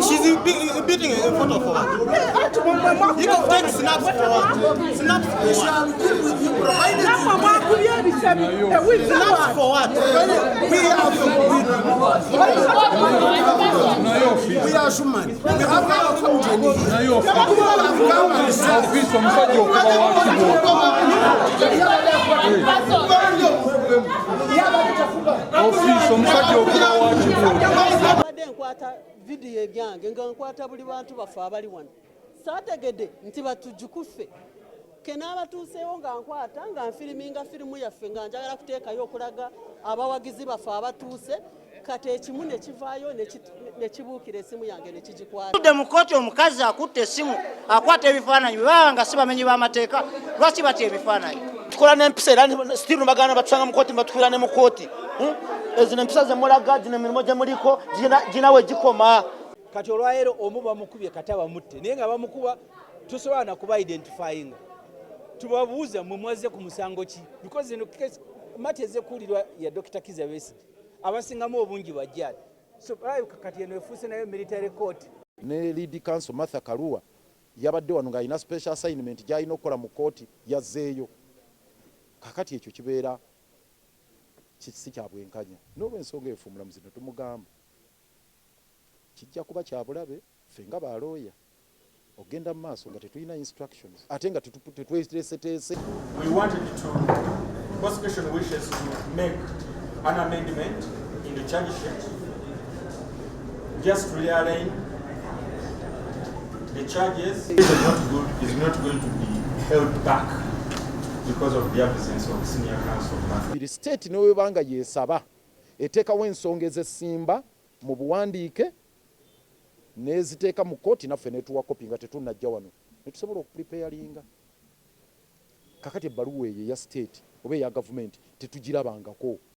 She's beating in front of her. You can take snaps for her. Snaps for her. Snaps for what? We are human. We have our company. Nkwata video ebyange nga nkwata buli bantu bafe abali wano saategedde nti batujjukufe kenaabatuuseewo nga nkwata nga nfiriminga firimu yaffe nga njagala kuteekayo okulaga abawagizi bafe abatuuse kati ekimu ne kivaayo ne kibuukira esimu yange ne kigikwata. Tudde mu kkooti omukazi akutte essimu akwata ebifaananyi bwe baba nga si bamenyi b'amateeka lwaki batya ebifaananyi. Tukola n'empisa era stiru bagana batusanga mu kkooti batukwira ne mu kkooti. Ezo n'empisa ze mulaga zino emirimu gye muliko ginawe gikoma. Kati olwaleero omu bamukubye kata bamutte naye nga bamukuba tosobola na kuba identifying. Tubabuuza mwe mwaze ku musango ki because eno mati ezekuulirwa ya Dr. Kizza Besigye abasingamu obungi bajjali so kati eno efuuse nayo military court. Ne lead counsel Martha Karua yabadde wano ng'alina special assignment gy'alina okukola mu kkooti yazzeeyo kakati ekyo kibeera si kya bwenkanya n'olw'ensonga eyo omulamuzi ne tumugamba kijja kuba kya bulabe ffe nga balooya ogenda mu maaso nga tetulina instructions ate nga tetweteeseteese. We wanted to, prosecution wishes to make an amendment in the charge sheet just to realign the charges. Is not going to be held back because of the absence of senior counsel. The state n'webanga yeesaba eteekawo ensonga ez'essimba mu buwandiike n'eziteeka mu kkooti naffe netuwa kopi nga tetunnajja wano ne tusobola okupreparinga. Kakati ebbaluwa eyo eya state oba eya gavumenti tetugirabangako.